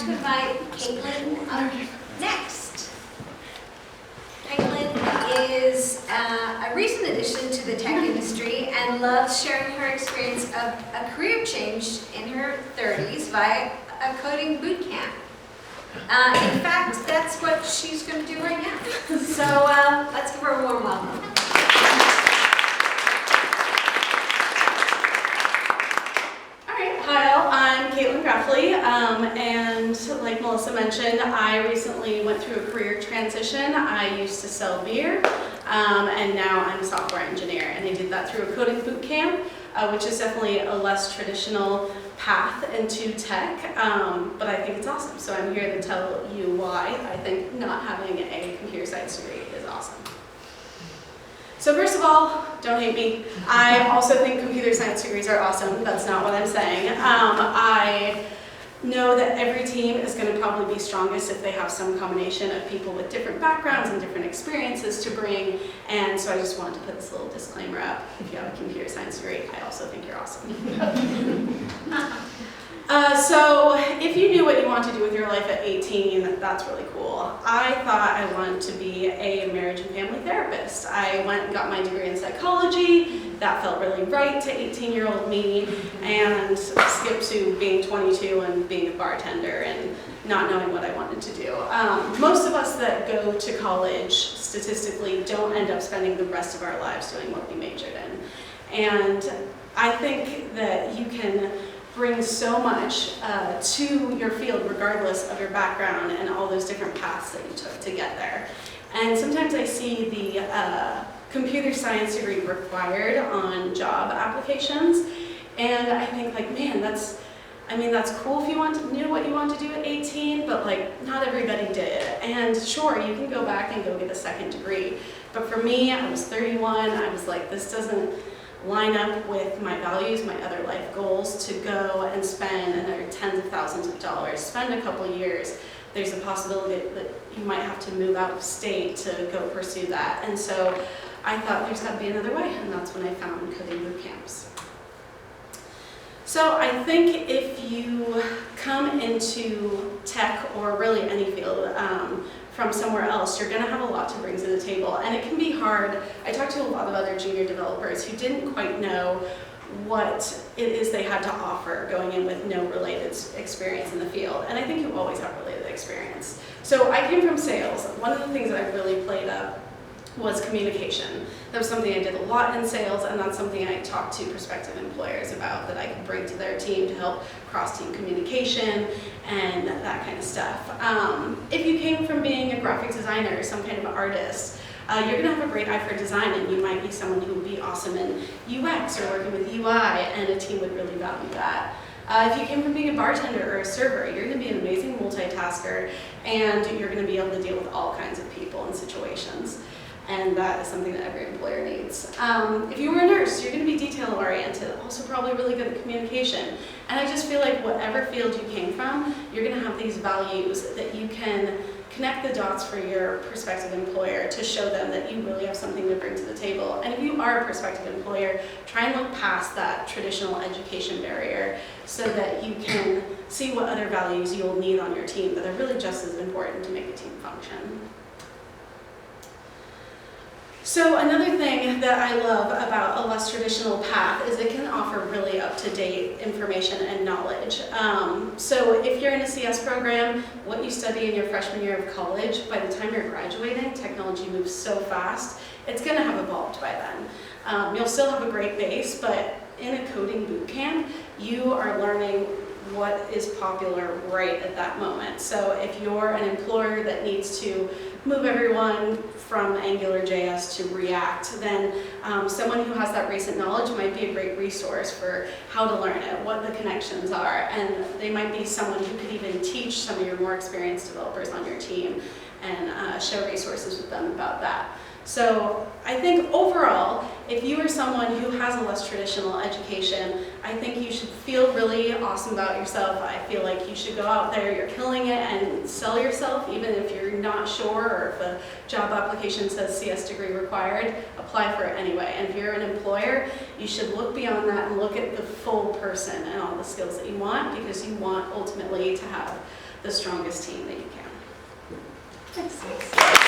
to invite Caitlin up next. Caitlin is a recent addition to the tech industry and loves sharing her experience of a career change in her 30s via a coding boot camp. In fact, that's what she's going to do right now. So let's give her a warm welcome. Hi all, I'm Caitlin Greffley, and like Melissa mentioned, I recently went through a career transition. I used to sell beer, and now I'm a software engineer, and I did that through a coding boot camp, which is definitely a less traditional path into tech, but I think it's awesome. So I'm here to tell you why I think not having a computer science degree is awesome. So first of all, don't hate me. I also think computer science degrees are awesome. That's not what I'm saying. I know that every team is going to probably be strongest if they have some combination of people with different backgrounds and different experiences to bring. And so I just wanted to put this little disclaimer up. If you have a computer science degree, I also think you're awesome. So if you knew what you want to do with your life at 18, that's really cool. I thought I wanted to be a marriage and family therapist. I went and got my degree in psychology. That felt really right to 18-year-old me, and skipped to being 22 and being a bartender and not knowing what I wanted to do. Most of us that go to college statistically don't end up spending the rest of our lives doing what we majored in. And I think that you can bring so much to your field regardless of your background and all those different paths that you took to get there. And sometimes I see the computer science degree required on job applications, and I think like, man, that's cool if you knew what you want to do at 18, but like not everybody did. And sure, you can go back and go get a second degree, but for me, I was 31, I was like, this doesn't line up with my values, my other life goals, to go and spend another tens of thousands of dollars, spend a couple years. There's a possibility that you might have to move out of state to go pursue that. And so I thought there's got to be another way, and that's when I found coding boot camps. So I think if you come into tech or really any field from somewhere else, you're going to have a lot to bring to the table, and it can be hard. I talked to a lot of other junior developers who didn't quite know what it is they had to offer going in with no related experience in the field, and I think you always have related experience. So I came from sales. One of the things that I really played up was communication. That was something I did a lot in sales, and that's something I talked to prospective employers about that I could bring to their team to help cross-team communication and that kind of stuff. If you came from being a graphic designer or some kind of artist, you're going to have a great eye for design, and you might be someone who would be awesome in UX or working with UI, and a team would really value that. If you came from being a bartender or a server, you're going to be an amazing multitasker, and you're going to be able to deal with all kinds of people and situations. And that is something that every employer needs. If you were a nurse, you're going to be detail-oriented, also probably really good at communication. And I just feel like whatever field you came from, you're going to have these values that you can connect the dots for your prospective employer to show them that you really have something to bring to the table. And if you are a prospective employer, try and look past that traditional education barrier so that you can see what other values you'll need on your team that are really just as important to make a team function. So another thing that I love about a less traditional path is it can offer really up-to-date information and knowledge. So if you're in a CS program, what you study in your freshman year of college, by the time you're graduating, technology moves so fast, it's going to have evolved by then. You'll still have a great base, but in a coding boot camp, you are learning what is popular right at that moment. So if you're an employer that needs to move everyone from AngularJS to React, then someone who has that recent knowledge might be a great resource for how to learn it, what the connections are, and they might be someone who could even teach some of your more experienced developers on your team and share resources with them about that. So I think overall, if you are someone who has a less traditional education, I think you should feel really awesome about yourself. I feel like you should go out there, you're killing it, and sell yourself, even if you're not sure or if a job application says CS degree required, apply for it anyway. And if you're an employer, you should look beyond that and look at the full person and all the skills that you want, because you want ultimately to have the strongest team that you can. Thanks.